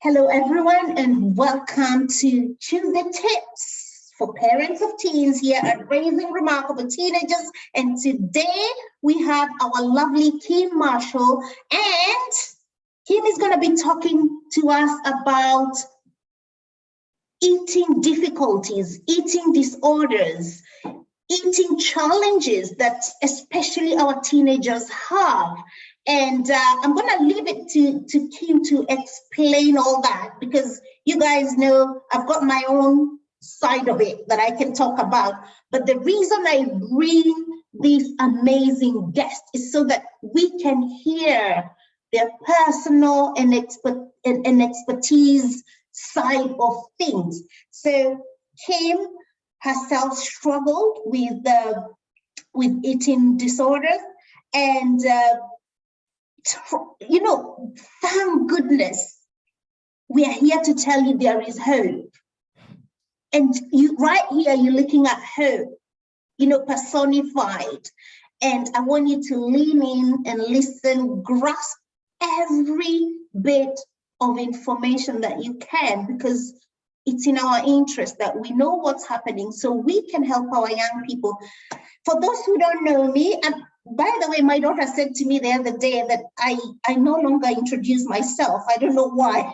Hello, everyone, and welcome to Choose the Tips for Parents of Teens here at Raising Remarkable Teenagers. And today we have our lovely Kim Marshall, and Kim is going to be talking to us about eating difficulties, eating disorders, eating challenges that especially our teenagers have. And I'm going to leave it to Kim to explain all that, because you guys know I've got my own side of it that I can talk about. But the reason I bring these amazing guests is so that we can hear their personal and expertise side of things. So Kim herself struggled with eating disorders, and thank goodness we are here to tell you there is hope. And you right here, you're looking at hope, personified. And I want you to lean in and listen, grasp every bit of information that you can, because it's in our interest that we know what's happening so we can help our young people. For those who don't know me, and by the way, my daughter said to me the other day that I no longer introduce myself. I don't know why.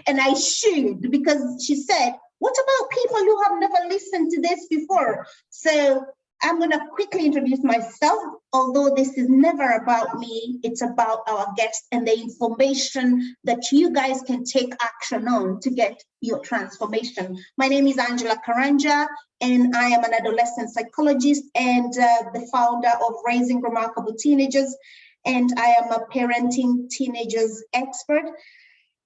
And I should, because she said, what about people who have never listened to this before? So I'm going to quickly introduce myself, although this is never about me. It's about our guests and the information that you guys can take action on to get your transformation. My name is Angela Karanja, and I am an adolescent psychologist and the founder of Raising Remarkable Teenagers. And I am a parenting teenagers expert.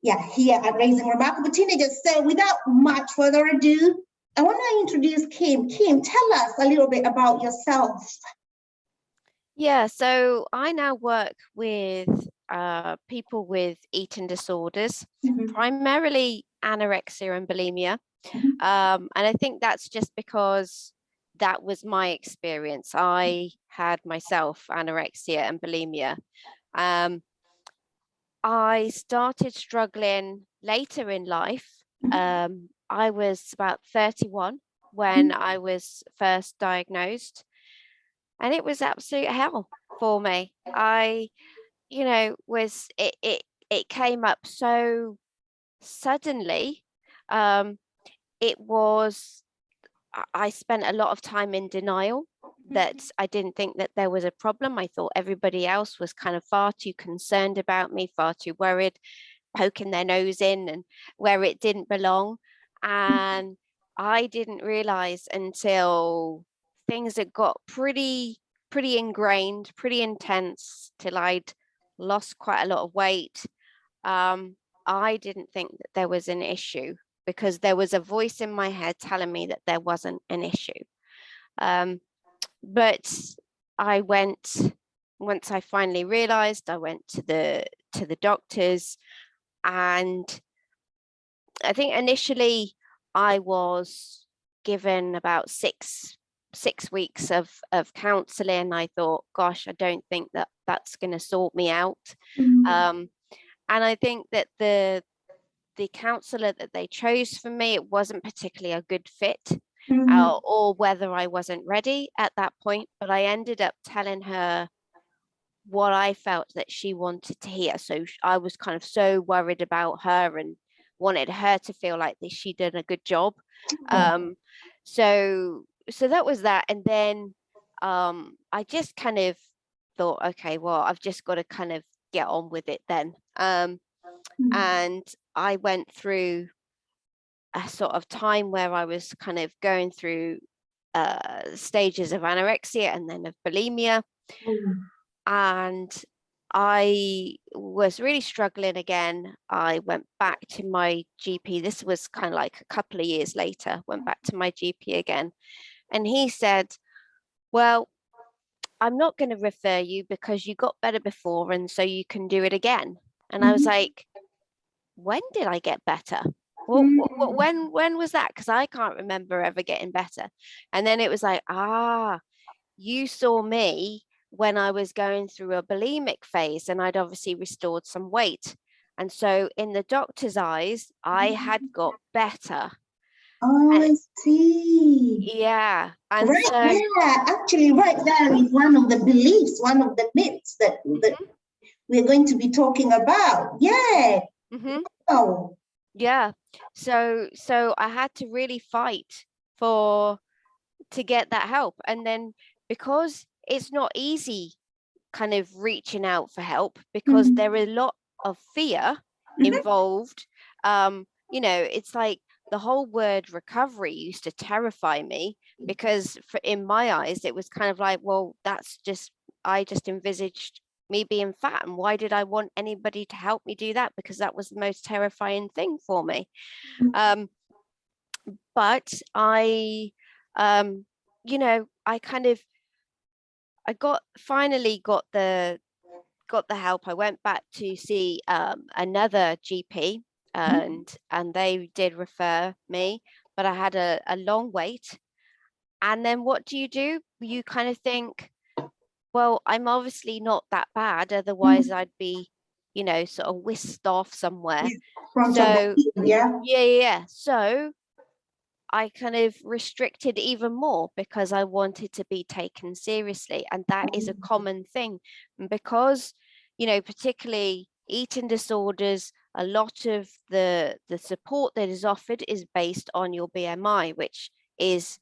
Here at Raising Remarkable Teenagers. So without much further ado, I want to introduce Kim. Kim, tell us a little bit about yourself. Yeah, so I now work with people with eating disorders, primarily anorexia and bulimia. And I think that's just because that was my experience. I had myself anorexia and bulimia. I started struggling later in life. I was about 31 when I was first diagnosed, and it was absolute hell for me. It came up so suddenly. I spent a lot of time in denial that I didn't think that there was a problem. I thought everybody else was kind of far too concerned about me, far too worried, poking their nose in and where it didn't belong. And I didn't realize until things had got pretty ingrained, pretty intense, till I'd lost quite a lot of weight. I didn't think that there was an issue, because there was a voice in my head telling me that there wasn't an issue. But once I finally realized, I went to the doctors, and I think initially I was given about six weeks of counseling. I thought, gosh, I don't think that that's going to sort me out. And I think that the counselor that they chose for me, it wasn't particularly a good fit, or whether I wasn't ready at that point. But I ended up telling her what I felt that she wanted to hear. So I was kind of so worried about her and wanted her to feel like that she did a good job. So that was that. And then I just kind of thought, okay, well, I've just got to kind of get on with it then. And I went through a sort of time where I was kind of going through stages of anorexia and then of bulimia. And I was really struggling again. I went back to my GP. This was kind of like a couple of years later, went back to my GP again. And he said, well, I'm not going to refer you because you got better before, and so you can do it again. And I was like, when did I get better? When was that? Because I can't remember ever getting better. And then it was like, you saw me when I was going through a bulimic phase, and I'd obviously restored some weight. And so in the doctor's eyes, I had got better. Oh, And I see. yeah. And Right so there, actually, right there is one of the beliefs, one of the myths that we're going to be talking about. Yeah. mhm. Oh. Yeah. So I had to really fight to get that help. And then because it's not easy kind of reaching out for help, because there is a lot of fear involved. It's like the whole word recovery used to terrify me, because in my eyes it was kind of like, well, I just envisaged me being fat, and why did I want anybody to help me do that? Because that was the most terrifying thing for me. But um I kind of I got finally got the help. I went back to see another GP, and they did refer me, but I had a long wait. And then what do? You kind of think, well, I'm obviously not that bad, otherwise I'd be, sort of whisked off somewhere. Front of the So queue, yeah. yeah. So I kind of restricted even more because I wanted to be taken seriously. And that is a common thing. And because, particularly eating disorders, a lot of the support that is offered is based on your BMI, which is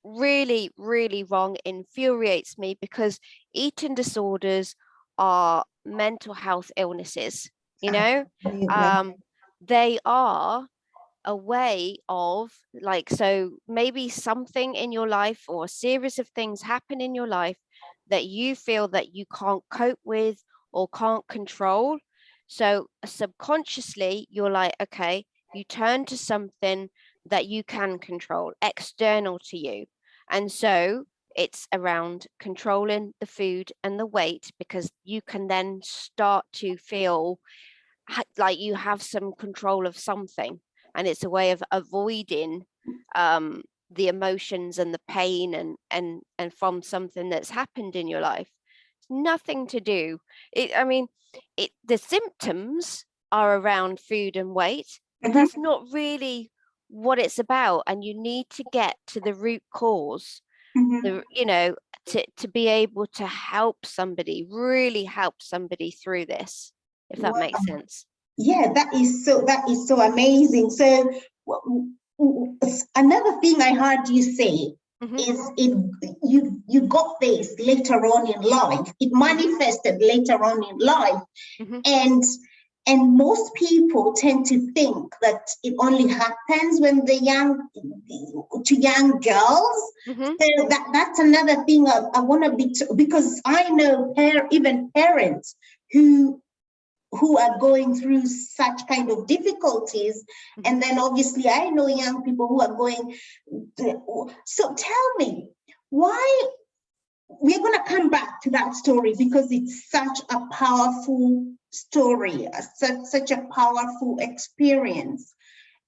really, really wrong, infuriates me, because eating disorders are mental health illnesses, Absolutely. they are a way of, like, so maybe something in your life or a series of things happen in your life that you feel that you can't cope with or can't control. So subconsciously you're like, okay, you turn to something that you can control, external to you. And so it's around controlling the food and the weight, because you can then start to feel like you have some control of something, and it's a way of avoiding the emotions and the pain and from something that's happened in your life. It's nothing to do I mean, the symptoms are around food and weight, but Mhm, that's not really what it's about. And you need to get to the root cause, mhm. the you know to be able to help somebody, really help somebody through this, if that Wow. makes sense. Yeah, that is so amazing. So another thing I heard you say Hmm. is you got this later on in life. It Hmm. manifested later on in life, Hmm. and and most people tend to think that it only happens when the young girls. Hmm. So that's another thing I want to be because I know even parents who are going through such kind of difficulties. Hmm. And then obviously I know young people who are going. So tell me, why we're going to come back to that story because it's such a powerful story, such a powerful experience.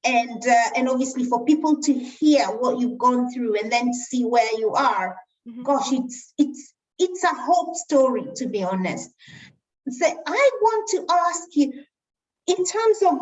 And obviously for people to hear what you've gone through and then see where you are, Hmm. gosh, it's a hope story, to be honest. So I want to ask you, in terms of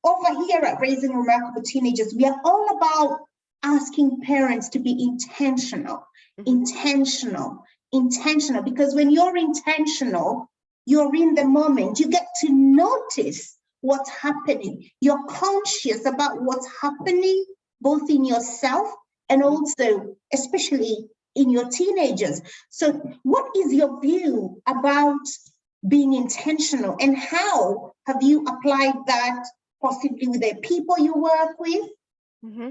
over here at Raising Remarkable Teenagers, we are all about asking parents to be intentional, Hmm. intentional, intentional, because when you're intentional, you're in the moment. You get to notice what's happening. You're conscious about what's happening, both in yourself and also, especially in your teenagers. So, what is your view about being intentional, and how have you applied that possibly with the people you work with? Hmm.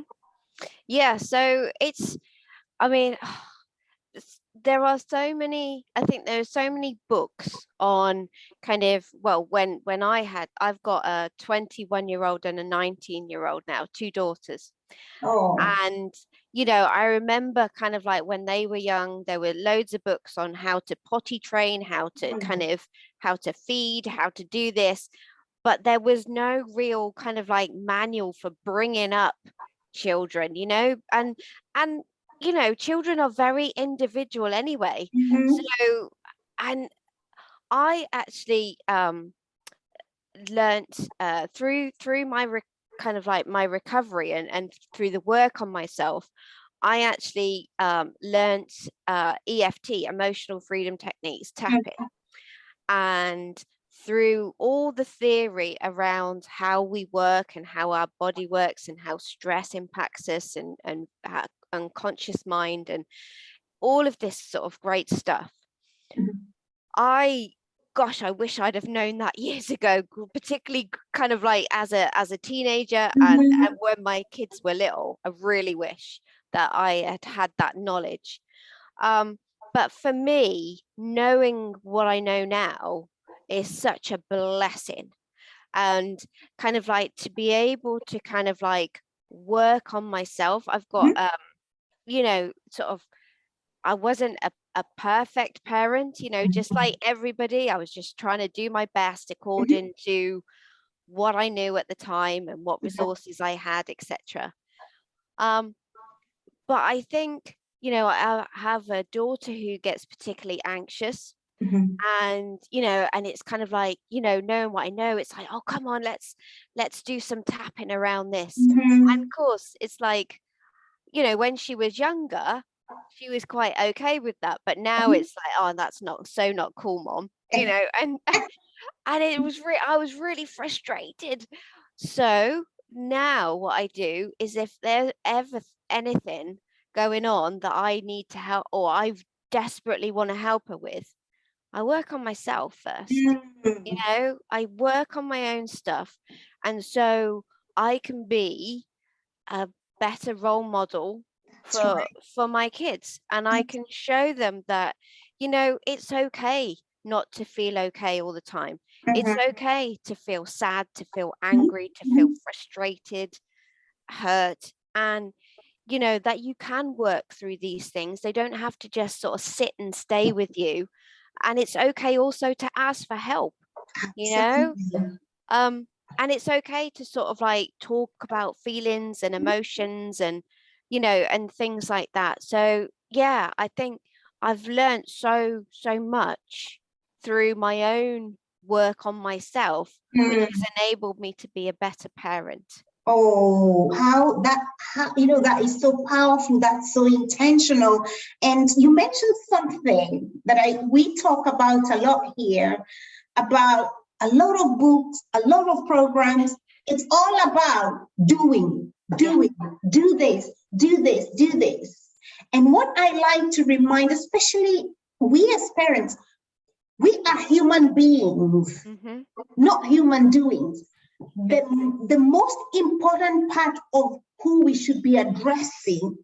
Yeah, so I mean, I think there are so many books on kind of, well, when I've got a 21-year-old and a 19-year-old now, two daughters. Oh, And, I remember kind of like when they were young, there were loads of books on how to potty train, how to feed, how to do this, but there was no real kind of like manual for bringing up children, and children are very individual anyway. mhm, So, and I actually learnt through my kind of like my recovery and through the work on myself, I actually learnt EFT, emotional freedom techniques, tapping. And through all the theory around how we work and how our body works and how stress impacts us and our unconscious mind and all of this sort of great stuff, gosh, I wish I'd have known that years ago, particularly kind of like as a teenager and when my kids were little. I really wish that I had had that knowledge. But for me, knowing what I know now is such a blessing. And kind of like to be able to kind of like work on myself. I've got, sort of, I wasn't a perfect parent, just like everybody. I was just trying to do my best according to what I knew at the time and what resources I had, etc. But I think, I have a daughter who gets particularly anxious. And and it's kind of like, knowing what I know, it's like, oh, come on, let's do some tapping around this. And of course, it's like, when she was younger, she was quite okay with that, but now it's like, oh, that's not cool, mom, and it was I was really frustrated. So now what I do is, if there's ever anything going on that I need to help or I desperately want to help her with, I work on myself first. I work on my own stuff, and so I can be a better role model for my kids, and I can show them that it's okay not to feel okay all the time. It's okay to feel sad, to feel angry, to feel frustrated, hurt, and that you can work through these things. They don't have to just sort of sit and stay with you, and it's okay also to ask for help. And it's okay to sort of like talk about feelings and emotions and and things like that. So yeah, I think I've learned so much through my own work on myself, which has enabled me to be a better parent. Oh, that is so powerful. That's so intentional. And you mentioned something that we talk about a lot here, about a lot of books, a lot of programs. It's all about doing, do this, do this, do this. And what I like to remind, especially we as parents, we are human beings, not human doings. The most important part of who we should be addressing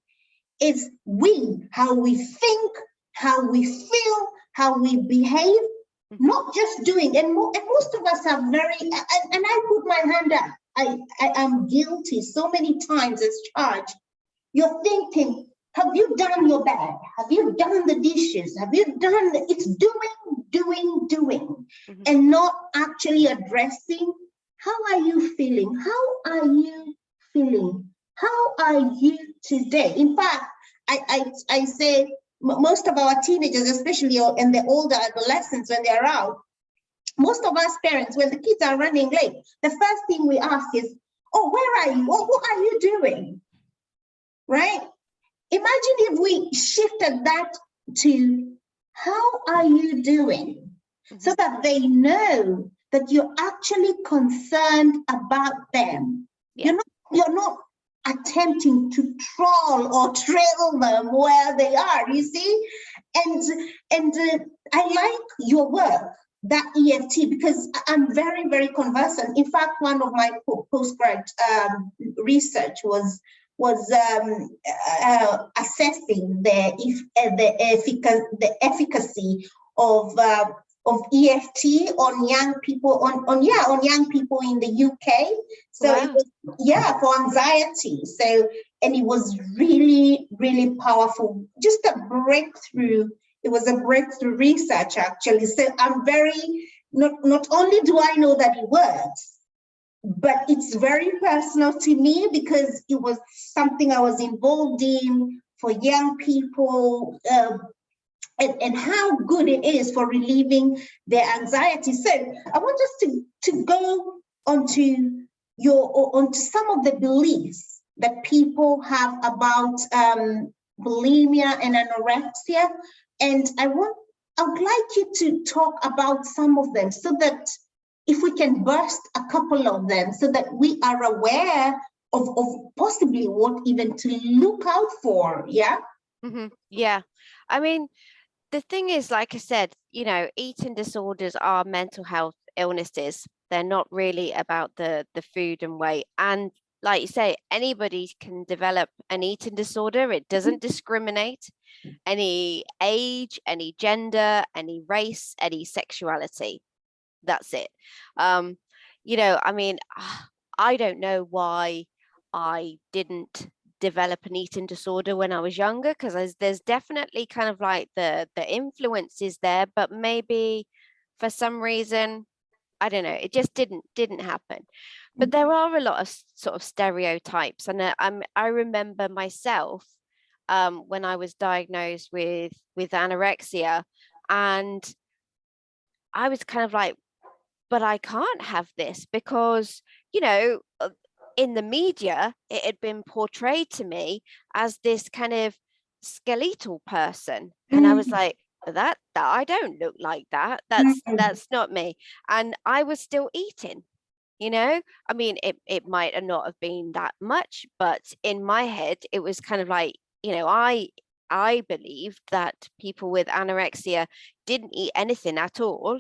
is how we think, how we feel, how we behave, not just doing. And most of us are very, and I put my hand up, I am guilty so many times as charged. You're thinking, have you done your bed? Have you done the dishes? Have you done it's doing, and not actually addressing, how are you feeling? How are you feeling? How are you today? In fact, I say most of our teenagers, especially in the older adolescents, when they're out, most of us parents, when the kids are running late, the first thing we ask is, oh, where are you? Or what are you doing? Right? Imagine if we shifted that to, how are you doing? So that they know that you're actually concerned about them. Yeah. You're not attempting to troll or trail them where they are, you see? And I like your work, that EFT, because I'm very, very conversant. In fact, one of my postgrad research was assessing the efficacy of EFT on young people on young people in the UK. So wow. It was for anxiety. So, and it was really, really powerful. Just a breakthrough. It was a breakthrough research actually. So I'm very not only do I know that it works, but it's very personal to me because it was something I was involved in for young people. and how good it is for relieving their anxiety. So I want us to go onto onto some of the beliefs that people have about bulimia and anorexia. And I would like you to talk about some of them, so that if we can burst a couple of them, so that we are aware of possibly what even to look out for. Yeah. Yeah. I mean, the thing is, like I said, eating disorders are mental health illnesses. They're not really about the food and weight. And like you say, anybody can develop an eating disorder. It doesn't discriminate any age, any gender, any race, any sexuality. That's it. I mean, I don't know why I didn't develop an eating disorder when I was younger, because there's definitely kind of like the influences there, but maybe for some reason, I don't know, it just didn't happen. But there are a lot of sort of stereotypes, and I remember myself when I was diagnosed with anorexia, and I was kind of like, but I can't have this because, in the media, it had been portrayed to me as this kind of skeletal person. And I was like, that I don't look like that. That's not me. And I was still eating, I mean, it might have not have been that much, but in my head, it was kind of like, I believed that people with anorexia didn't eat anything at all,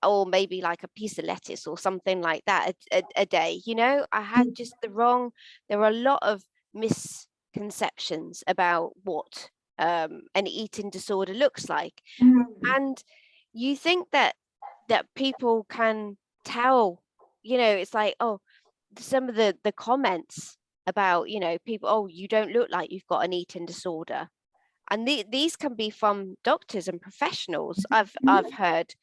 or maybe like a piece of lettuce or something like that a day. I had just there were a lot of misconceptions about what an eating disorder looks like. And you think that people can tell, it's like, oh, some of the comments about, people, oh, you don't look like you've got an eating disorder. And these can be from doctors and professionals. I've heard.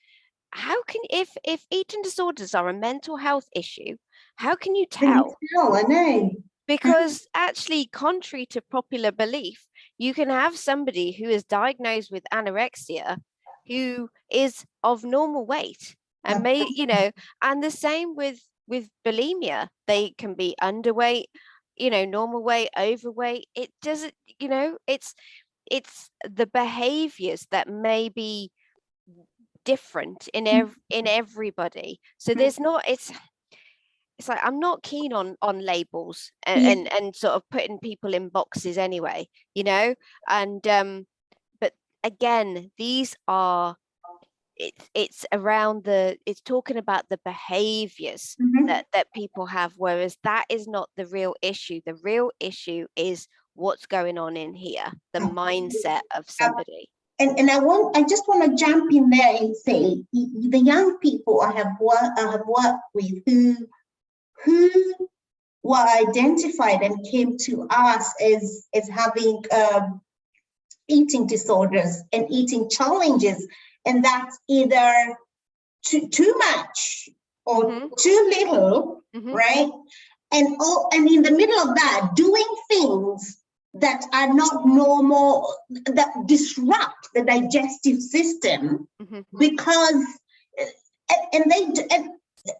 How can, if eating disorders are a mental health issue, how can you tell? I know. Because actually, contrary to popular belief, you can have somebody who is diagnosed with anorexia who is of normal weight and and the same with bulimia. They can be underweight, normal weight, overweight. It doesn't, it's the behaviors that may be different in everybody. So there's not, it's like, I'm not keen on labels and sort of putting people in boxes anyway, and but again, these are, it's around it's talking about the behaviors that people have, whereas that is not the real issue. The real issue is what's going on in here, the mindset of somebody. And I just want to jump in there and say, the young people I have worked with who were identified and came to us as having eating disorders and eating challenges, and that's either too much or too little, right? And in the middle of that, doing things that are not normal, that disrupt the digestive system, because, and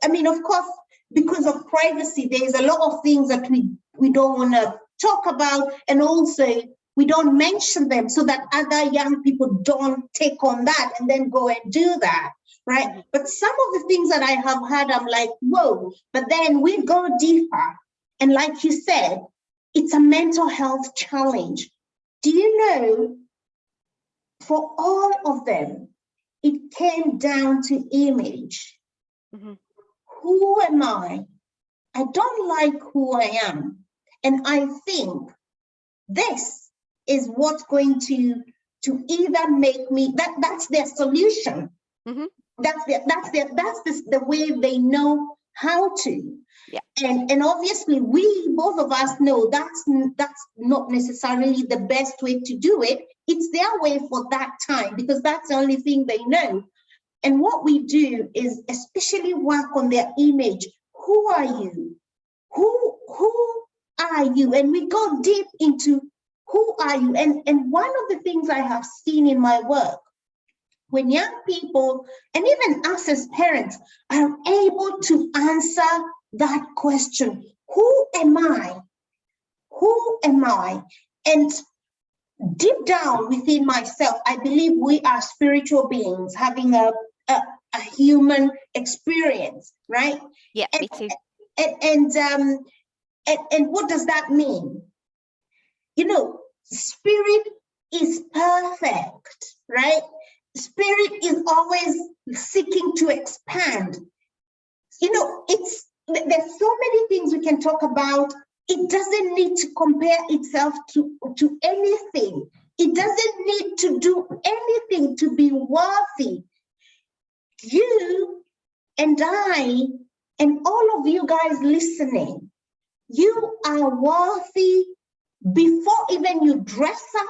I mean, of course, because of privacy, there's a lot of things that we don't want to talk about, and also we don't mention them so that other young people don't take on that and then go and do that, right? But some of the things that I have heard, I'm like, whoa, but then we go deeper. And like you said, it's a mental health challenge. Do you know, for all of them, it came down to image. Who am I? I don't like who I am. And I think this is what's going to either make me, that's their solution. That's the way they know how to. Yeah. And obviously both of us know that's not necessarily the best way to do it. It's their way for that time, because that's the only thing they know. And what we do is especially work on their image. Who are you? Who are you? And we go deep into who are you? And one of the things I have seen in my work when young people, and even us as parents, are able to answer that question, who am I? Who am I? And deep down within myself, I believe we are spiritual beings having a human experience, right? Yeah, and, me too. And what does that mean? You know, spirit is perfect, right? Spirit is always seeking to expand. You know, there's so many things we can talk about. It doesn't need to compare itself to anything. It doesn't need to do anything to be worthy. You and I and all of you guys listening, you are worthy before even you dress up,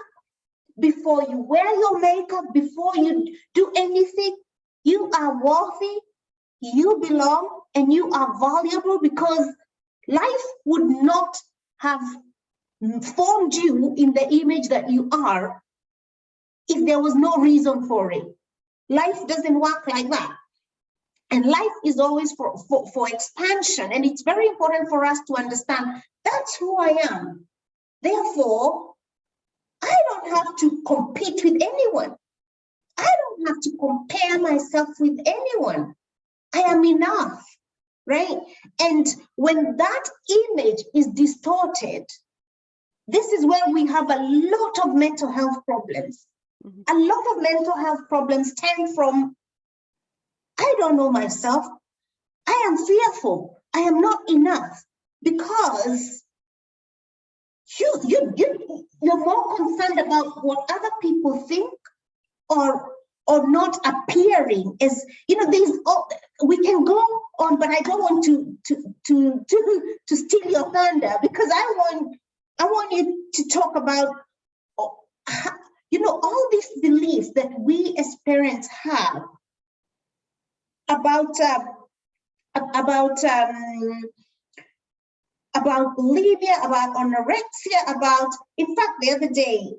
before you wear your makeup, before you do anything. You are worthy, you belong, and you are valuable, because life would not have formed you in the image that you are if there was no reason for it. Life doesn't work like that. And life is always for expansion. And it's very important for us to understand that's who I am. Therefore, I don't have to compete with anyone. I don't have to compare myself with anyone. I am enough, right? And when that image is distorted, this is where we have a lot of mental health problems. Mm-hmm. A lot of mental health problems stem from, I don't know myself. I am fearful. I am not enough, because you're more concerned about what other people think, or not appearing as, you know, these. We can go on, but I don't want to steal your thunder, because I want you to talk about, you know, all these beliefs that we as parents have about bulimia, about anorexia, about, in fact, the other day,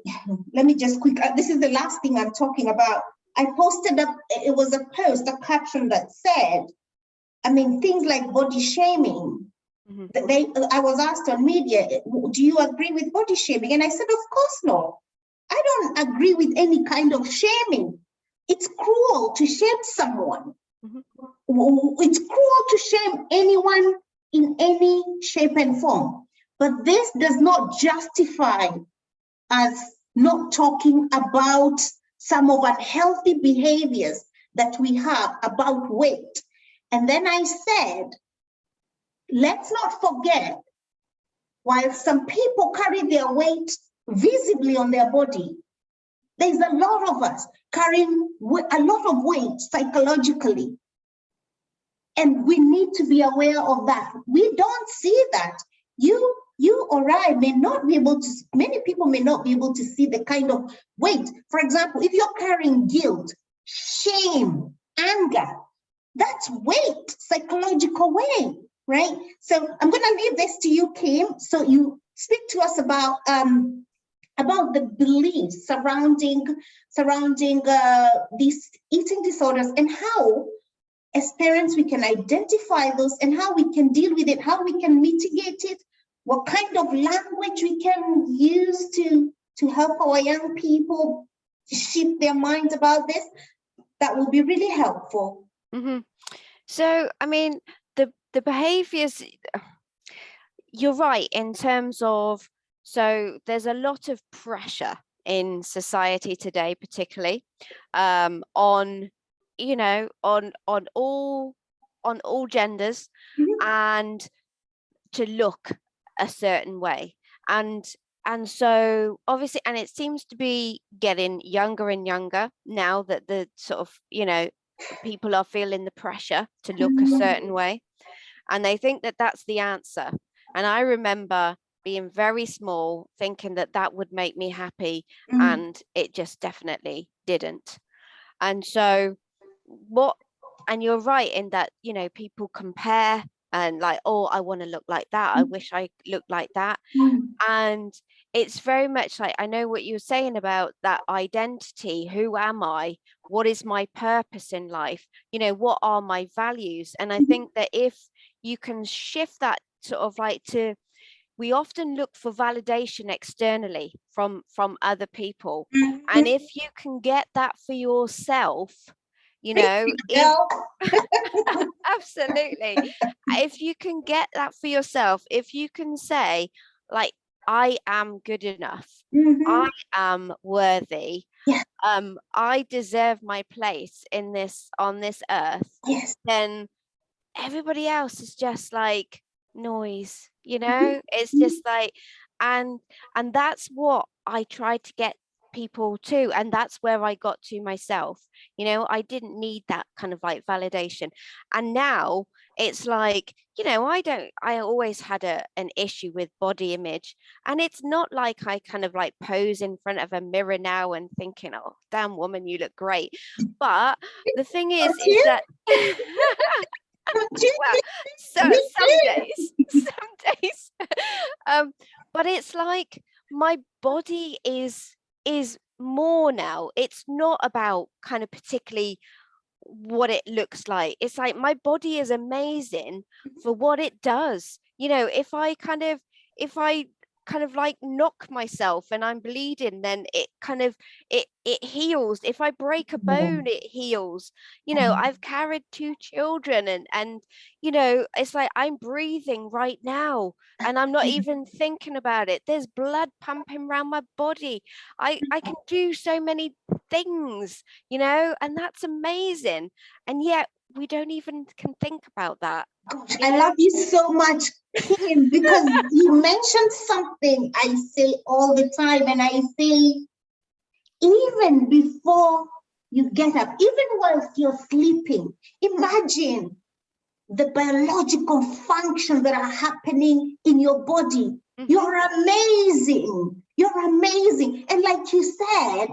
let me just this is the last thing I'm talking about. I posted up, it was a post, a caption that said, I mean, things like body shaming. Mm-hmm. I was asked on media, do you agree with body shaming? And I said, of course not. I don't agree with any kind of shaming. It's cruel to shame someone. Mm-hmm. It's cruel to shame anyone in any shape and form. But this does not justify us not talking about some of unhealthy behaviors that we have about weight. And then I said, let's not forget, while some people carry their weight visibly on their body, there's a lot of us carrying a lot of weight psychologically. And we need to be aware of that. We don't see that. You or I may not be able to, many people may not be able to see the kind of weight. For example, if you're carrying guilt, shame, anger, that's weight, psychological weight, right? So I'm going to leave this to you, Kim, so you speak to us about the beliefs surrounding these eating disorders, and how, as parents, we can identify those, and how we can deal with it, how we can mitigate it, what kind of language we can use to help our young people shift their minds about this. That will be really helpful. Mm-hmm. So, I mean, the behaviors, you're right in terms of, so there's a lot of pressure in society today, particularly on, you know, on all genders, mm-hmm. and to look a certain way, and so obviously, and it seems to be getting younger and younger now, that the sort of, you know, people are feeling the pressure to look a certain way, and they think that that's the answer. And I remember being very small thinking that that would make me happy, and it just definitely didn't. And so and you're right in that, you know, people compare and like, oh, I want to look like that, I wish I looked like that. Mm. And it's very much like, I know what you're saying about that identity. Who am I? What is my purpose in life? You know, what are my values? And I think that if you can shift that sort of like to, we often look for validation externally from other people. And if you can get that for yourself, you know, if Girl. absolutely, if you can get that for yourself, if you can say, like, I am good enough, I Mhm. am worthy, Yeah. I deserve my place in this, on this earth, Yes. then everybody else is just like noise, you Mhm. know. It's just like, and and that's what I tried to get people to, and that's where I got to myself. You know, I didn't need that kind of like validation. And now it's like, you know, I always had an issue with body image, and it's not like I kind of like pose in front of a mirror now and thinking, oh damn woman, you look great. But the thing Don't is you? that Don't you? well, so Me some too. days, some days. Um, but it's like my body is more now. It's not about kind of particularly what it looks like. It's like my body is amazing for what it does. You know, if I kind of like knock myself and I'm bleeding, then it kind of it heals. If I break a bone, it heals. You know, I've carried two children, and you know, it's like I'm breathing right now and I'm not even thinking about it. There's blood pumping around my body. I can do so many things, you know, and that's amazing. And yet we don't even can think about that, Gosh, you I know. love you so much, Kim, because you mentioned something I say all the time, and I say, even before you get up, even whilst you're sleeping, imagine the biological functions that are happening in your body. You're amazing. You're amazing. And like you said,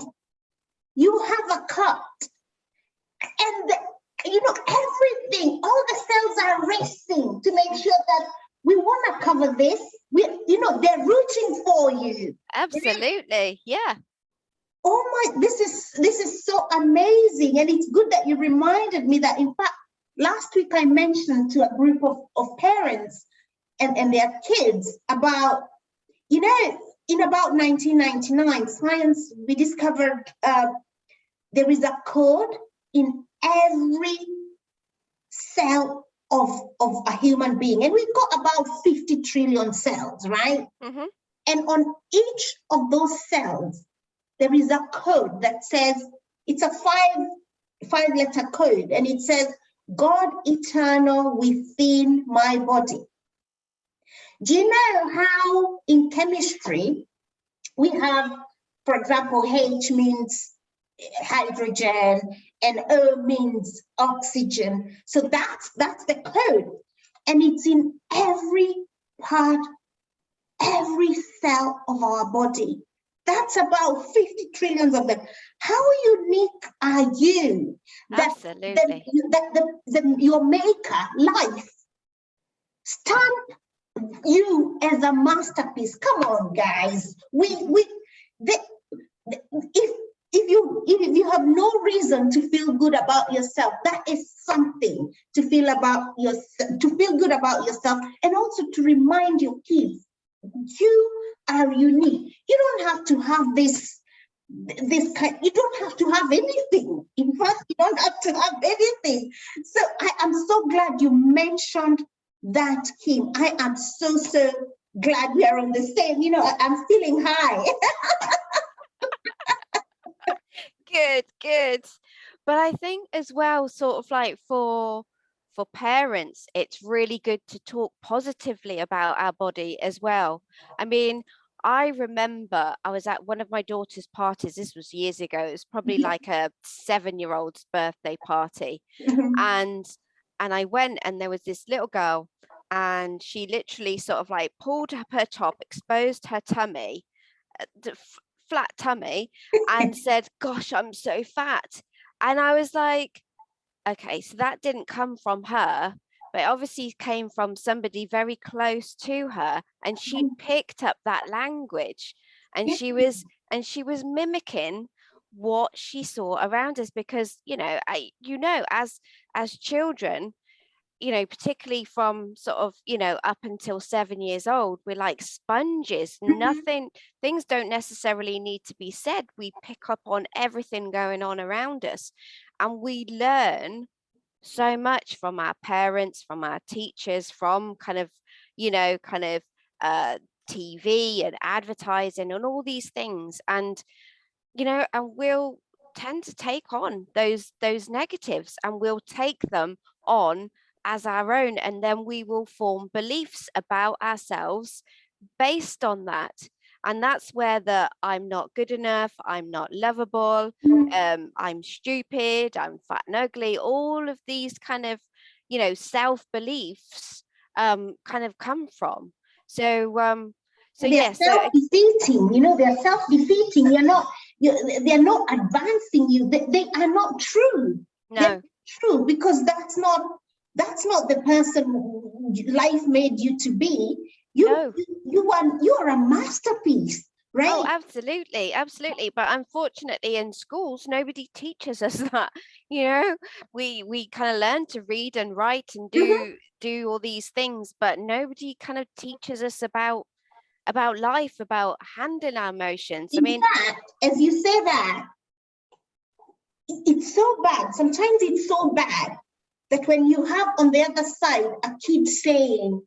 you have a cut. And you know, everything, all the cells are racing to make sure that we want to cover this. We, you know, they're rooting for you. Absolutely, yeah. Oh my, this is so amazing. And it's good that you reminded me that, in fact, last week I mentioned to a group of parents and their kids about, you know, in about 1999, science, we discovered there is a code in every cell of a human being. And we've got about 50 trillion cells, right? Mm-hmm. And on each of those cells, there is a code that says, it's a five letter code, and it says, God eternal within my body. Do you know how in chemistry we have, for example, H means hydrogen and O means oxygen? So that's the code, and it's in every part, every cell of our body. That's about 50 trillions of them. How unique are you that, Absolutely. your maker, life, stamp you as a masterpiece? Come on, guys. If you have no reason to feel good about yourself, that is something to feel good about yourself, and also to remind your kids, you are unique. You don't have to have this kind, you don't have to have anything. In fact, you don't have to have anything. So I am so glad you mentioned that, Kim. I am so glad we are on the same, you know, I'm feeling high. Good, good. But I think as well, sort of like for parents, it's really good to talk positively about our body as well. I mean, I remember I was at one of my daughter's parties. This was years ago. It was probably like a 7-year-old's birthday party. And I went, and there was this little girl, and she literally sort of like pulled up her top, exposed her tummy, flat tummy, and said, gosh, I'm so fat. And I was like, okay, so that didn't come from her. but it obviously came from somebody very close to her, and she picked up that language, and she was mimicking what she saw around us, because as children, particularly from sort of, up until 7 years old, we're like sponges. Things don't necessarily need to be said. We pick up on everything going on around us, and we learn so much from our parents, from our teachers, from kind of uh, TV and advertising and all these things. And and we'll tend to take on those negatives, and we'll take them on as our own, and then we will form beliefs about ourselves based on that. And that's where the I'm not good enough, I'm not lovable, I'm stupid, I'm fat and ugly, all of these kind of self beliefs kind of come from. They're So self-defeating, they're self-defeating. They're not advancing you. They are not true. No. They're not true, because that's not the person life made you to be. You are a masterpiece, right? Oh, absolutely. But unfortunately, in schools, nobody teaches us that. We kind of learn to read and write and do all these things, but nobody kind of teaches us about life, about handling our emotions. In fact, as you say that, it's so bad. Sometimes it's so bad that when you have on the other side a kid saying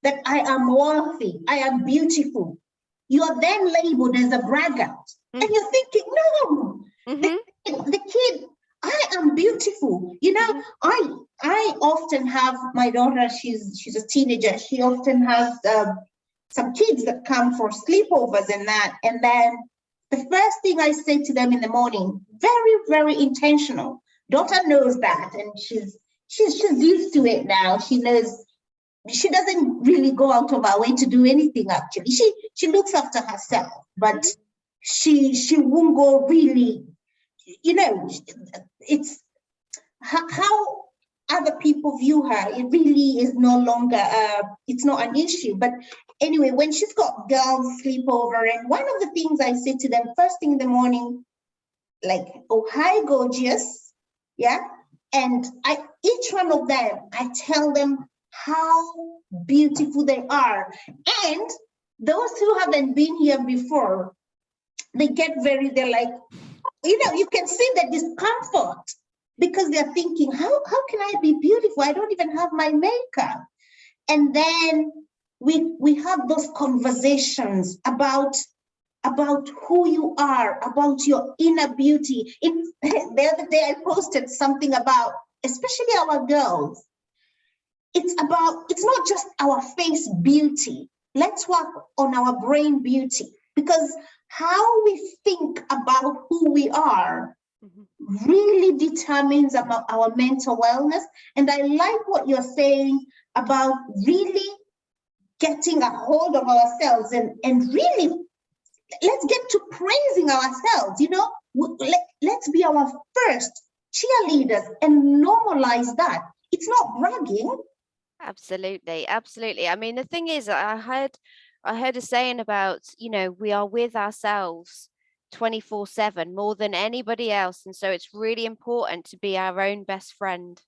that I am worthy, I am beautiful, you are then labeled as a braggart. And you're thinking, no, the kid, I am beautiful. I often have my daughter, she's a teenager, she often has some kids that come for sleepovers and that. And then the first thing I say to them in the morning, very, very intentional. Daughter knows that, and she's used to it now. She knows she doesn't really go out of her way to do anything. Actually, she looks after herself, but she won't go really. It's how other people view her. It really is no longer. It's not an issue, but. Anyway, when she's got girls sleepover, and one of the things I say to them first thing in the morning, like, oh, hi, gorgeous. Yeah. And each one of them, I tell them how beautiful they are. And those who haven't been here before, they're like, you can see the discomfort, because they're thinking, how can I be beautiful? I don't even have my makeup. And then we have those conversations about who you are, about your inner beauty. The other day I posted something about, especially our girls, it's not just our face beauty. Let's work on our brain beauty, because how we think about who we are really determines about our mental wellness. And I like what you're saying about really getting a hold of ourselves and really let's get to praising ourselves. Let's be our first cheerleaders and normalize that. It's not bragging. Absolutely. I mean, the thing is, I heard a saying about, we are with ourselves 24/7 more than anybody else, and so it's really important to be our own best friend,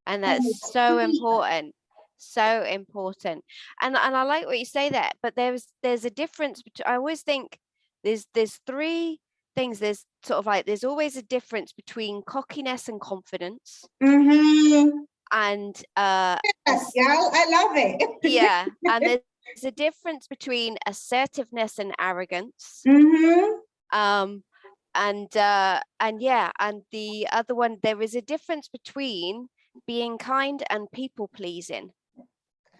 and that's so important. So important. And I like what you say there, but there's a difference between, I always think there's three things. There's sort of like, there's always a difference between cockiness and confidence. And yes, girl, I love it. Yeah, and there's a difference between assertiveness and arrogance. And the other one, there is a difference between being kind and people pleasing.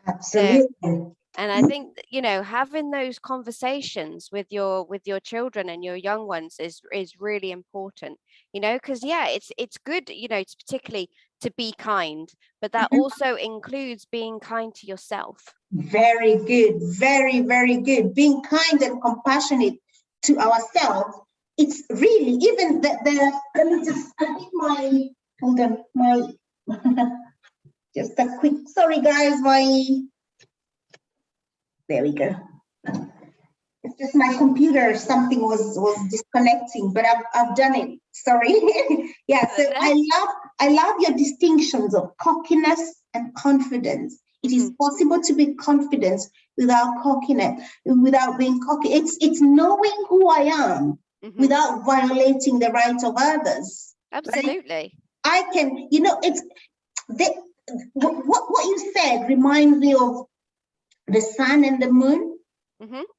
Absolutely. And I think, having those conversations with your children and your young ones is really important, because it's good, it's particularly to be kind, but that also includes being kind to yourself. Very good. Very, very good. Being kind and compassionate to ourselves. It's really, even let me just, I think hold on, Just a quick, sorry guys, there we go. It's just my computer, something was disconnecting, but I've done it. Sorry. Yeah, so I love your distinctions of cockiness and confidence. It is possible to be confident without cockiness, without being cocky. It's knowing who I am without violating the rights of others. Absolutely. Right? I can, it's what you said reminds me of the sun and the moon,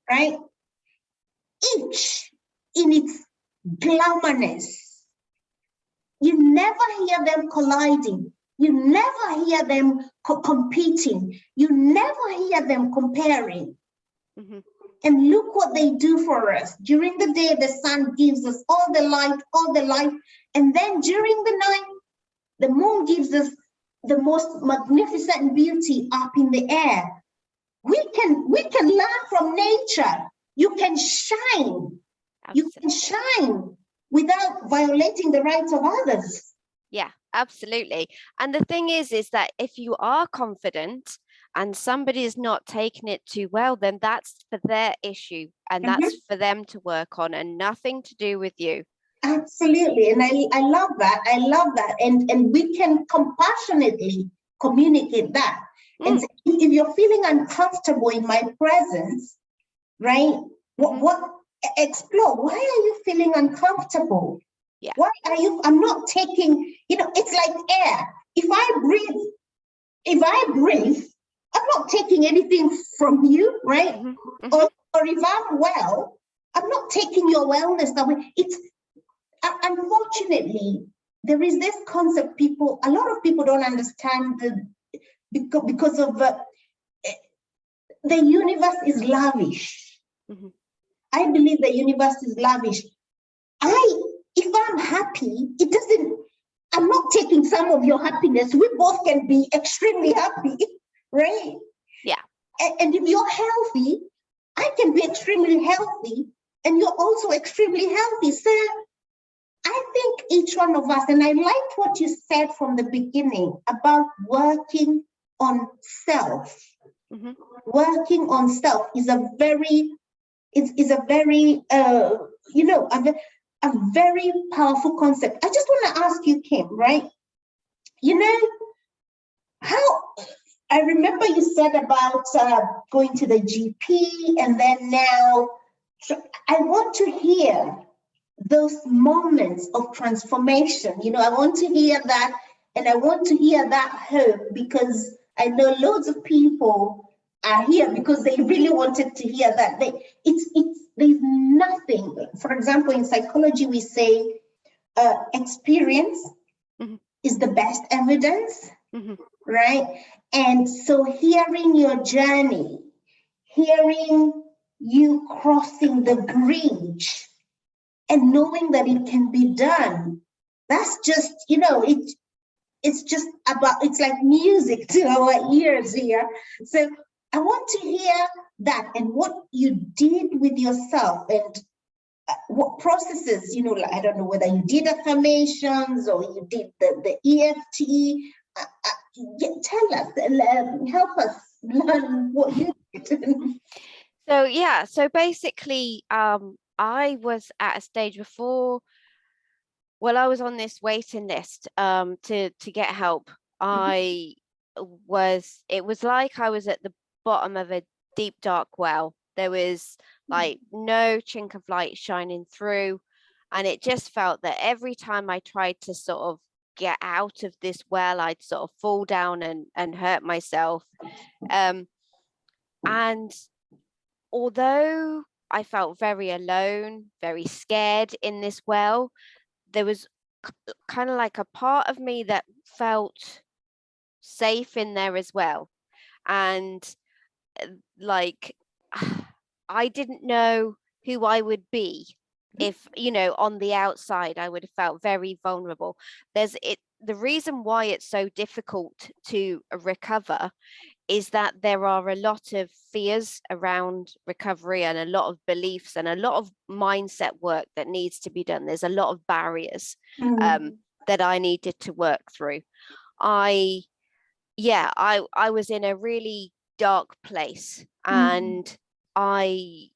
right? Each in its glamourness. You never hear them colliding. You never hear them competing. You never hear them comparing. And look what they do for us. During the day, the sun gives us all the light. And then during the night, the moon gives us the most magnificent beauty up in the air. We can learn from nature. You can shine. Absolutely. You can shine without violating the rights of others. Yeah, absolutely. And the thing is that if you are confident and somebody is not taking it too well, then that's for their issue and that's for them to work on and nothing to do with you. Absolutely. And I love that. I love that. And we can compassionately communicate that. And if you're feeling uncomfortable in my presence, right? What explore? Why are you feeling uncomfortable? Yeah. Why are you? I'm not taking, it's like air. If I breathe, I'm not taking anything from you, right? Or if I'm well, I'm not taking your wellness away. It's unfortunately, there is this concept a lot of people don't understand because of the universe is lavish. I believe the universe is lavish. If I'm happy, I'm not taking some of your happiness. We both can be extremely happy, right? Yeah. And if you're healthy, I can be extremely healthy, and you're also extremely healthy. So I think each one of us, and I liked what you said from the beginning about working on self. Working on self is a very a very powerful concept. I just want to ask you, Kim, right? How I remember you said about going to the GP, and then now, so I want to hear those moments of transformation. I want to hear that, and I want to hear that hope, because I know loads of people are here because they really wanted to hear that. There's nothing. For example, in psychology, we say experience is the best evidence, right? And so hearing your journey, hearing you crossing the bridge, and knowing that it can be done, that's just, it's just about, it's like music to our ears here. So I want to hear that, and what you did with yourself, and what processes, I don't know whether you did affirmations or you did the EFT. Tell us, help us learn what you did. So basically, I was at a stage before, I was on this waiting list to get help. It was like I was at the bottom of a deep dark well. There was like no chink of light shining through, and it just felt that every time I tried to sort of get out of this well, I'd sort of fall down and hurt myself. And although I felt very alone, very scared in this well, there was kind of like a part of me that felt safe in there as well. And like, I didn't know who I would be if, on the outside, I would have felt very vulnerable. The reason why it's so difficult to recover is that there are a lot of fears around recovery and a lot of beliefs and a lot of mindset work that needs to be done. There's a lot of barriers that I needed to work through. I yeah, I was in a really dark place, and I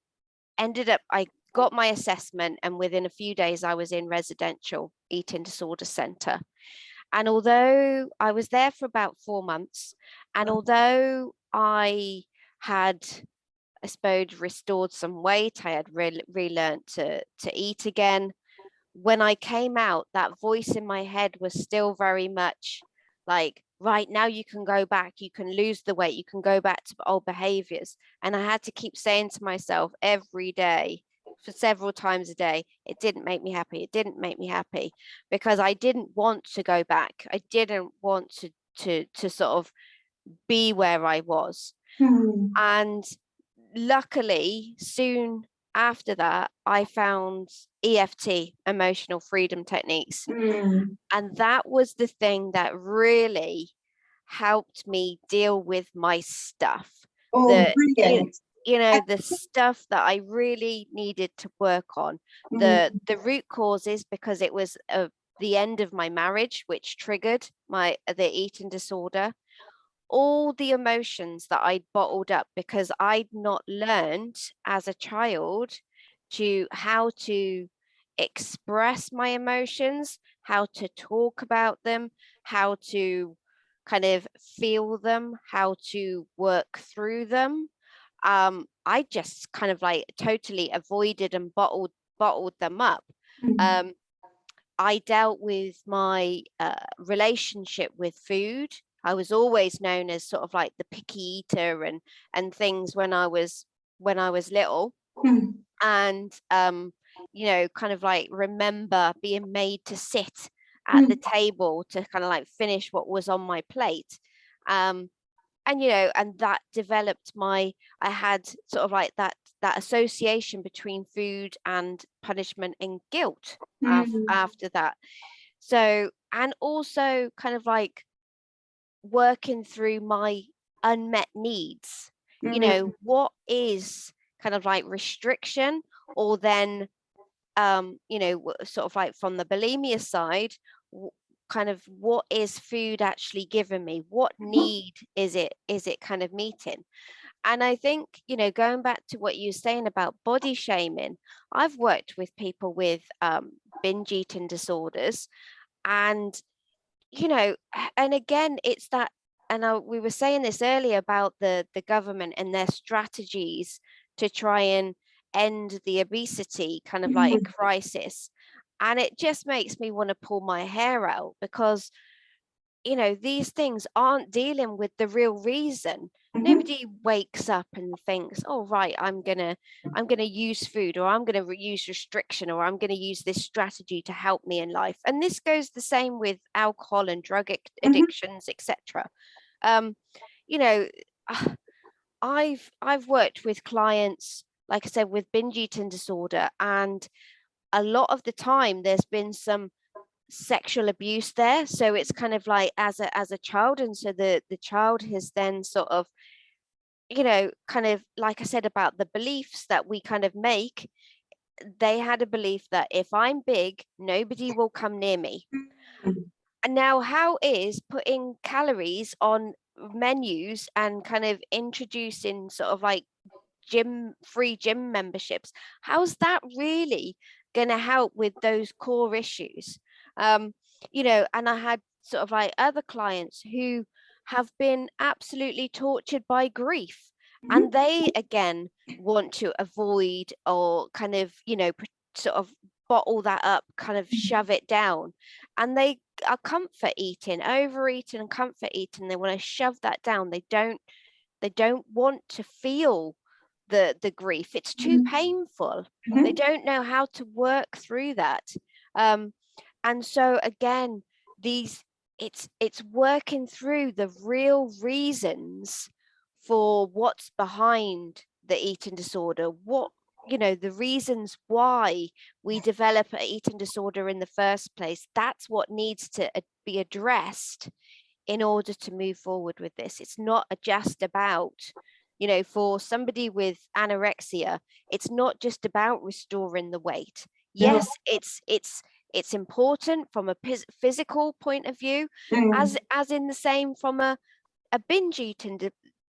I got my assessment, and within a few days I was in residential eating disorder center. And although I was there for about 4 months, and although I had, I suppose, restored some weight, I had relearned to eat again. When I came out, that voice in my head was still very much like, right now you can go back, you can lose the weight, you can go back to old behaviors. And I had to keep saying to myself every day, for several times a day, it didn't make me happy. It didn't make me happy, because I didn't want to go back. I didn't want to sort of be where I was. And luckily, soon after that, I found EFT, emotional freedom techniques. And that was the thing that really helped me deal with my stuff. Oh, The, brilliant. the stuff that I really needed to work on. The root causes, because it was the end of my marriage, which triggered the eating disorder. All the emotions that I'd bottled up because I'd not learned as a child to how to express my emotions, how to talk about them, how to kind of feel them, how to work through them. I just kind of like totally avoided and bottled them up. Um, I dealt with my relationship with food. I was always known as sort of like the picky eater and things when I was little. And kind of like remember being made to sit at the table to kind of like finish what was on my plate. And that developed I had sort of like that association between food and punishment and guilt after that. So, and also kind of like working through my unmet needs. What is kind of like restriction, or then sort of like from the bulimia side, kind of what is food actually giving me? What need is it kind of meeting? And I think, going back to what you were saying about body shaming, I've worked with people with binge eating disorders, and and again, it's that, and we were saying this earlier about the government and their strategies to try and end the obesity kind of like crisis. And it just makes me want to pull my hair out, because these things aren't dealing with the real reason. Nobody wakes up and thinks, oh right, I'm gonna use food, or I'm gonna use restriction, or I'm gonna use this strategy to help me in life. And this goes the same with alcohol and drug addictions, etc. um you know I've worked with clients, like I said, with binge eating disorder, and a lot of the time there's been some sexual abuse there. So it's kind of like as a child, and so the child has then sort of, kind of like I said about the beliefs that we kind of make. They had a belief that if I'm big, nobody will come near me. And now, how is putting calories on menus and kind of introducing sort of like free gym memberships, how's that really going to help with those core issues? um and I had sort of like other clients who have been absolutely tortured by grief, and they again want to avoid, or kind of sort of bottle that up, kind of shove it down, and they are comfort eating, overeating and comfort eating. They want to shove that down. They don't want to feel the grief. It's too painful. They don't know how to work through that. um and so again, these it's working through the real reasons for what's behind the eating disorder, what the reasons why we develop an eating disorder in the first place. That's what needs to be addressed in order to move forward with this. It's not just about, for somebody with anorexia, it's not just about restoring the weight. Yes, it's important from a physical point of view, as in the same from a a binge eating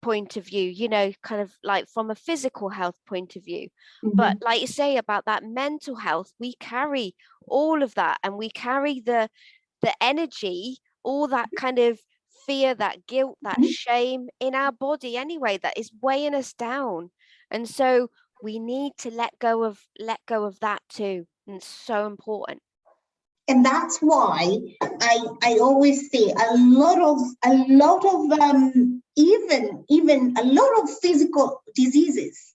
point of view, you know, kind of like from a physical health point of view. But like you say about that mental health, we carry all of that, and we carry the energy, all that kind of fear, that guilt, that shame in our body anyway, that is weighing us down. And so we need to let go of that too. And it's so important. And that's why I always say a lot of even a lot of physical diseases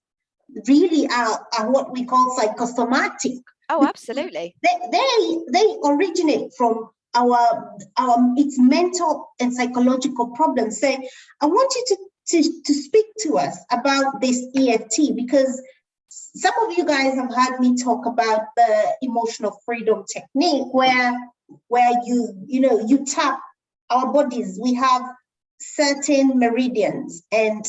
really are what we call psychosomatic. Oh, absolutely. They originate from our it's mental and psychological problems. So I want you to speak to us about this EFT, because some of you guys have heard me talk about the emotional freedom technique, where you tap our bodies. We have certain meridians, and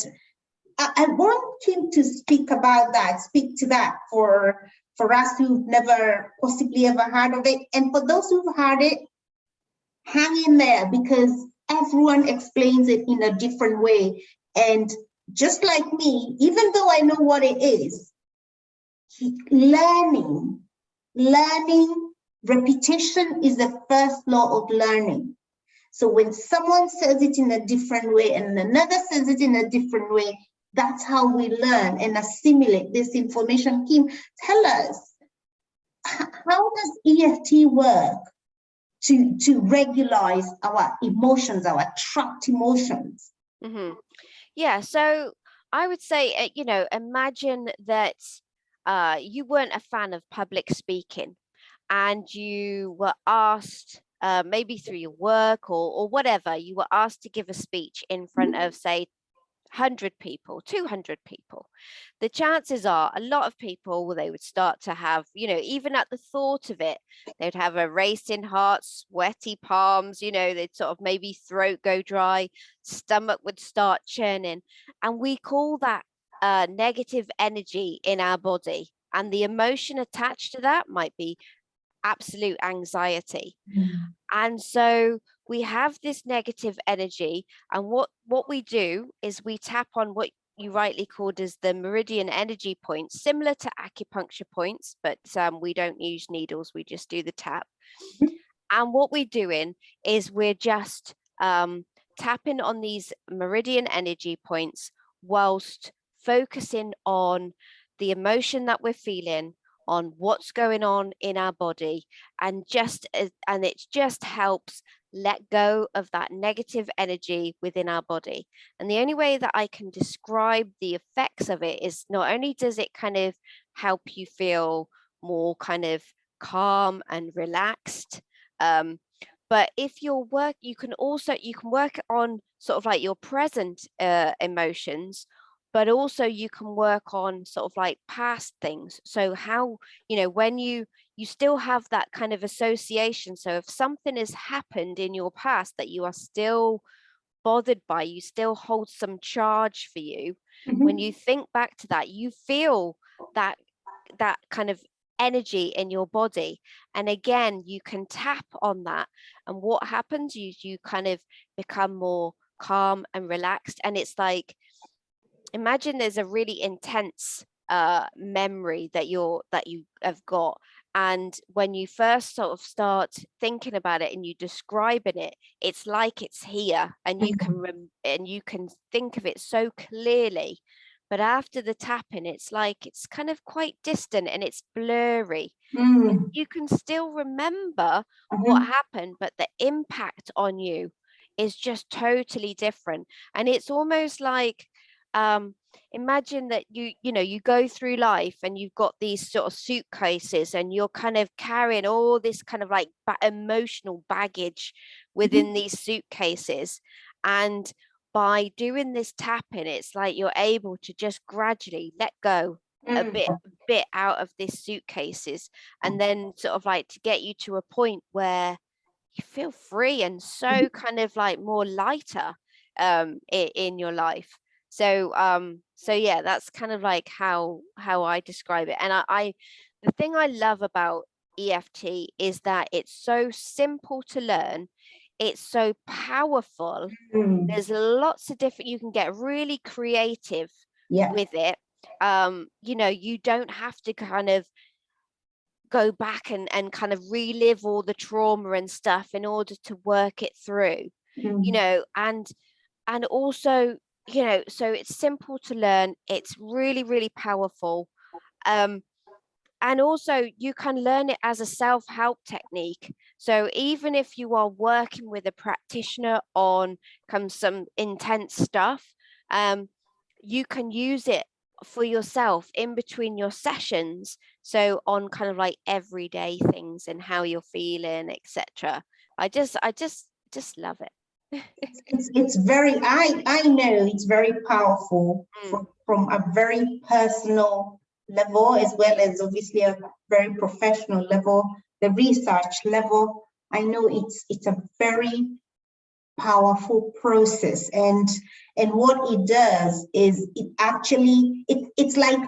I want him to speak to that for us who've never possibly ever heard of it, and for those who've heard it, hang in there, because everyone explains it in a different way. And just like me, even though I know what it is, learning, repetition is the first law of learning. So when someone says it in a different way and another says it in a different way, that's how we learn and assimilate this information. Kim, tell us, how does EFT work to regularize our emotions, our trapped emotions? Mm-hmm. Yeah, so I would say, imagine that you weren't a fan of public speaking, and you were asked, maybe through your work or whatever, you were asked to give a speech in front of, say, 100 people, 200 people. The chances are a lot of people, well, they would start to have, even at the thought of it, they'd have a racing heart, sweaty palms, they'd sort of maybe throat go dry, stomach would start churning. And we call that negative energy in our body. And the emotion attached to that might be absolute anxiety. And so we have this negative energy, and what we do is we tap on what you rightly called as the meridian energy points, similar to acupuncture points, but we don't use needles, we just do the tap. And what we're doing is we're just tapping on these meridian energy points whilst focusing on the emotion that we're feeling, on what's going on in our body, and it just helps let go of that negative energy within our body. And the only way that I can describe the effects of it is, not only does it kind of help you feel more kind of calm and relaxed, but if your work, you can work on sort of like your present emotions, but also you can work on sort of like past things. So how, when you still have that kind of association. So if something has happened in your past that you are still bothered by, you still hold some charge for you. When you think back to that, you feel that kind of energy in your body, and again you can tap on that, and what happens, you kind of become more calm and relaxed. And it's like, imagine there's a really intense memory that you have got, and when you first sort of start thinking about it and you describing it, it's like it's here, and you can think of it so clearly. But after the tapping, it's like it's kind of quite distant and it's blurry. You can still remember what happened, but the impact on you is just totally different. And it's almost like, imagine that you go through life and you've got these sort of suitcases, and you're kind of carrying all this kind of like emotional baggage within these suitcases. And by doing this tapping, it's like you're able to just gradually let go a bit out of these suitcases, and then sort of like to get you to a point where you feel free and so kind of like more lighter in your life. So yeah, that's kind of like how I describe it. And I the thing I love about EFT is that it's so simple to learn. it's so powerful. There's lots of different, you can get really creative with it. You know, you don't have to kind of go back and kind of relive all the trauma and stuff in order to work it through, you know, and also, you know, so it's simple to learn, it's really, really powerful. And also you can learn it as a self-help technique. So even if you are working with a practitioner on some intense stuff, you can use it for yourself in between your sessions. So on kind of like everyday things and how you're feeling, etc. I just love it. It's very, I know it's very powerful from a very personal level, as well as obviously a very professional level, the research level. I know it's a very powerful process, and what it does is it actually, it's like,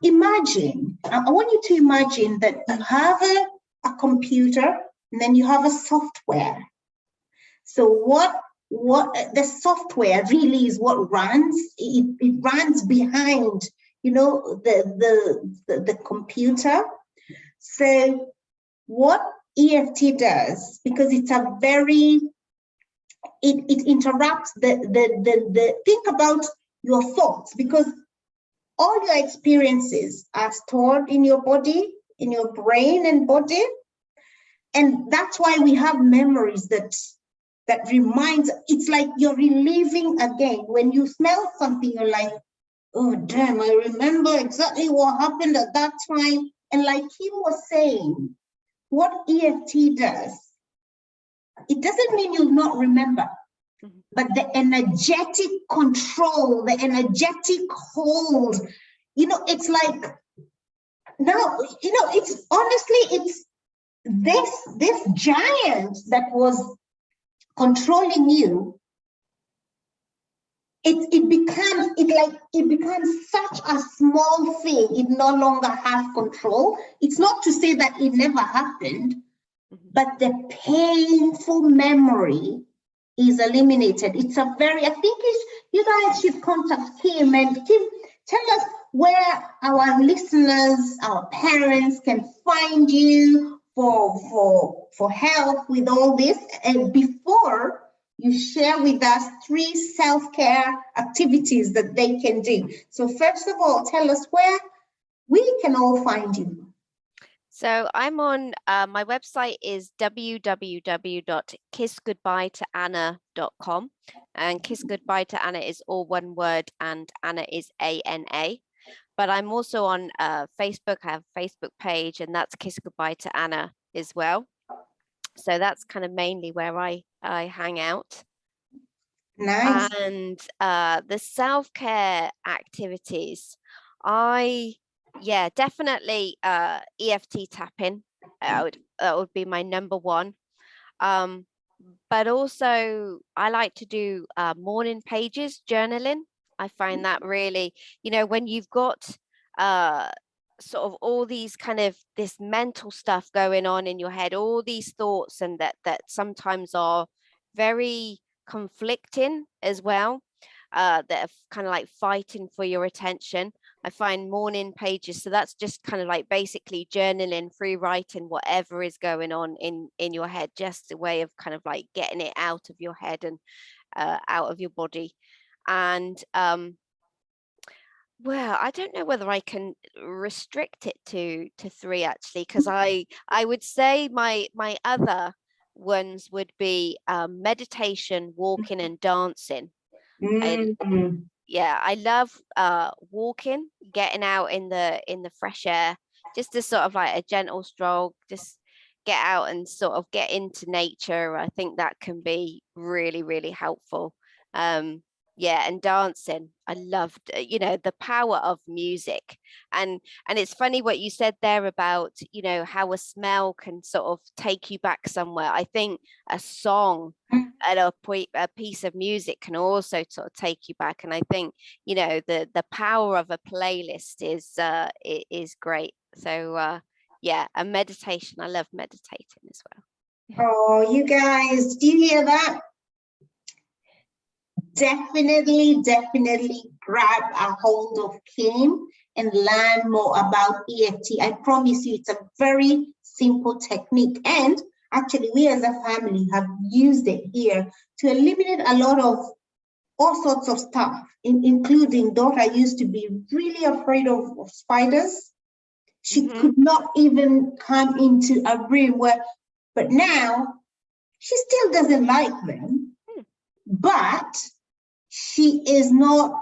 imagine, I want you to imagine that you have a computer and then you have a software. So what the software really is what runs, it runs behind, you know, the computer. So what EFT does, because it's a very, it interrupts the think about your thoughts, because all your experiences are stored in your body, in your brain and body. And that's why we have memories that reminds, it's like you're reliving again. When you smell something, you're like, oh damn, I remember exactly what happened at that time. And like he was saying, what EFT does, it doesn't mean you'll not remember, but the energetic control, the energetic hold, you know, it's like, now, you know, it's honestly, it's this giant that was controlling you, it becomes such a small thing, it no longer has control. It's not to say that it never happened, but the painful memory is eliminated. It's a very, I think you guys should contact Kim, and Kim, tell us where our listeners, our parents can find you for help with all this. And before you share with us 3 self-care activities that they can do. So first of all, tell us where we can all find you. So I'm on, my website is www.kissgoodbyetoanna.com, and Kiss Goodbye to Anna is all one word, and Anna is ANA. But I'm also on Facebook. I have a Facebook page, and that's Kiss Goodbye to Anna as well. So that's kind of mainly where I hang out. Nice. And the self-care activities, definitely EFT tapping. That would be my number one. But also I like to do morning pages journaling. I find that really, you know, when you've got sort of all these kind of this mental stuff going on in your head, all these thoughts, and that sometimes are very conflicting as well, that are kind of like fighting for your attention. I find morning pages, so that's just kind of like basically journaling, free writing, whatever is going on in your head, just a way of kind of like getting it out of your head and out of your body. And well, I don't know whether I can restrict it to 3 actually, because I would say my other ones would be meditation, walking, and dancing. I love walking, getting out in the fresh air, just as sort of like a gentle stroll, just get out and sort of get into nature. I think that can be really, really helpful. And dancing, I loved, you know, the power of music. And it's funny what you said there about, you know, how a smell can sort of take you back somewhere. I think a song and a piece of music can also sort of take you back. And I think, you know, the power of a playlist is great. So and meditation, I love meditating as well. Oh, you guys, do you hear that? Definitely grab a hold of Kim and learn more about EFT. I promise you, it's a very simple technique. And actually, we as a family have used it here to eliminate a lot of all sorts of stuff, including daughter used to be really afraid of spiders. She could not even come into a room where, but now she still doesn't like them, but she is not,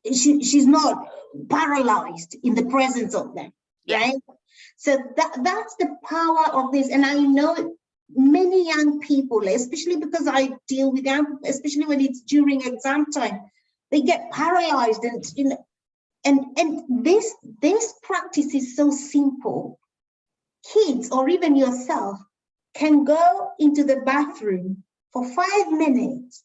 she's not paralyzed in the presence of them, right? So that's the power of this. And I know many young people, especially because I deal with them, especially when it's during exam time, they get paralyzed, and you know, and this practice is so simple. Kids or even yourself can go into the bathroom for 5 minutes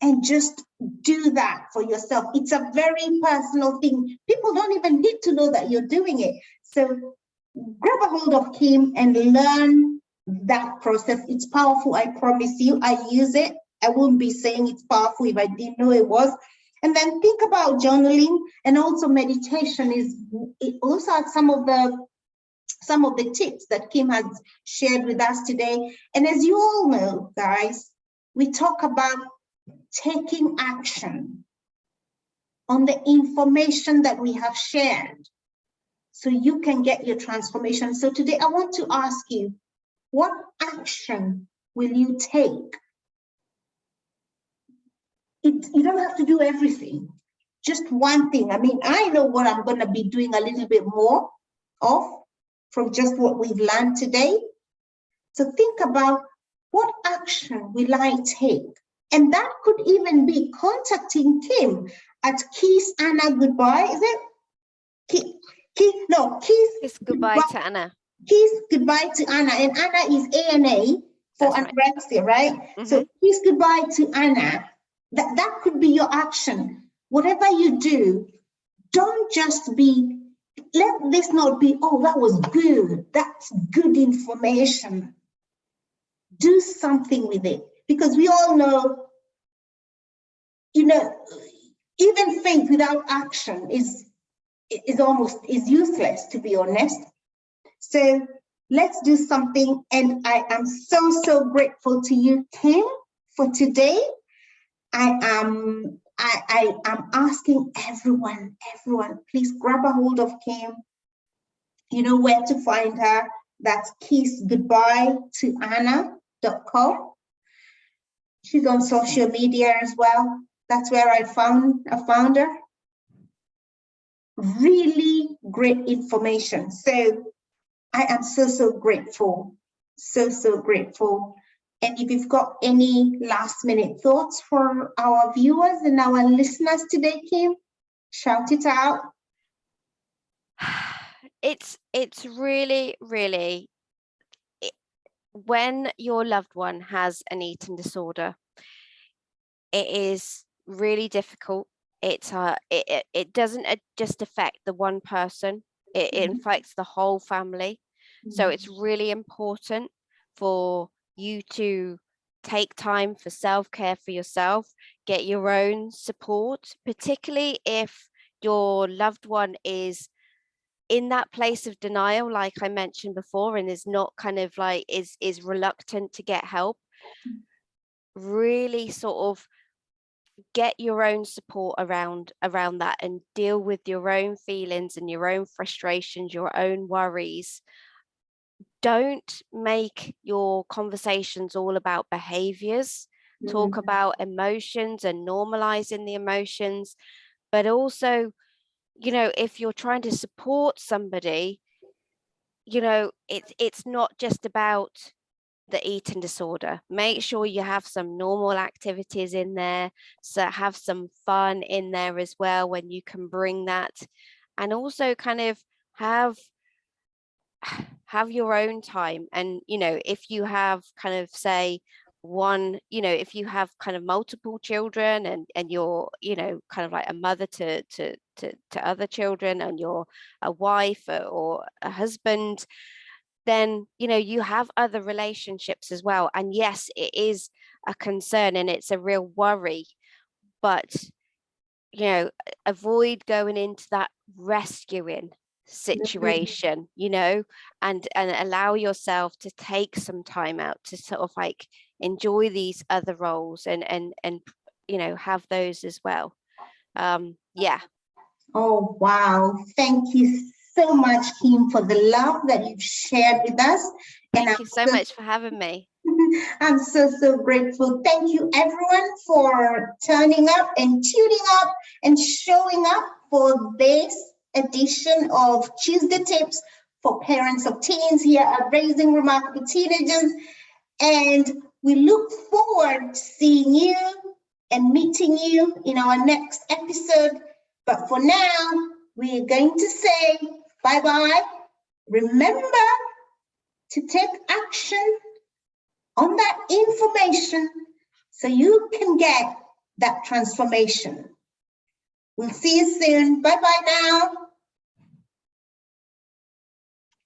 and just do that for yourself. It's a very personal thing. People don't even need to know that you're doing it. So grab a hold of Kim and learn that process. It's powerful, I promise you. I use it. I wouldn't be saying it's powerful if I didn't know it was. And then think about journaling, and also meditation is, it also has some of the tips that Kim has shared with us today. And as you all know, guys, we talk about taking action on the information that we have shared so you can get your transformation. So today I want to ask you, what action will you take? You don't have to do everything, just one thing. I mean, I know what I'm going to be doing a little bit more of from just what we've learned today. So think about, what action will I take? And that could even be contacting Kim at Kiss Anna Goodbye. Is it? Kiss Goodbye to Anna. Kiss Goodbye to Anna. And Anna is ANA for anorexia, right? So Kiss Goodbye to Anna. That could be your action. Whatever you do, don't just be, let this not be, oh, that was good. That's good information. Do something with it. Because we all know, you know, even faith without action is useless, to be honest. So let's do something. And I am so grateful to you, Kim, for today. I am asking everyone, please grab a hold of Kim. You know where to find her. That's kissgoodbyetoanna.com. She's on social media as well. That's where I found her. Really great information. So I am so grateful. So grateful. And if you've got any last minute thoughts for our viewers and our listeners today, Kim, shout it out. It's really, when your loved one has an eating disorder, it is really difficult. It doesn't just affect the one person, it affects the whole family. So it's really important for you to take time for self-care for yourself, get your own support, particularly if your loved one is in that place of denial, like I mentioned before, and is not kind of like is reluctant to get help. Really sort of get your own support around that, and deal with your own feelings and your own frustrations, your own worries. Don't make your conversations all about behaviors. Talk about emotions and normalizing the emotions, but also, you know, if you're trying to support somebody, you know, it's not just about the eating disorder. Make sure you have some normal activities in there, so have some fun in there as well when you can bring that, and also kind of have your own time. And you know, if you have kind of say one, you know, if you have kind of multiple children, and you're, you know, kind of like a mother to other children, and you're a wife or a husband, then, you know, you have other relationships as well. And yes, it is a concern and it's a real worry, but, you know, avoid going into that rescuing situation, you know, and allow yourself to take some time out to sort of like enjoy these other roles and you know, have those as well. Yeah. Oh, wow. Thank you so much, Kim, for the love that you've shared with us. Thank you so much for having me. I'm so grateful. Thank you, everyone, for turning up and tuning up and showing up for this edition of Tuesday Tips for Parents of Teens here at Raising Remarkable Teenagers. And we look forward to seeing you and meeting you in our next episode. But for now, we are going to say bye-bye. Remember to take action on that information so you can get that transformation. We'll see you soon. Bye-bye now.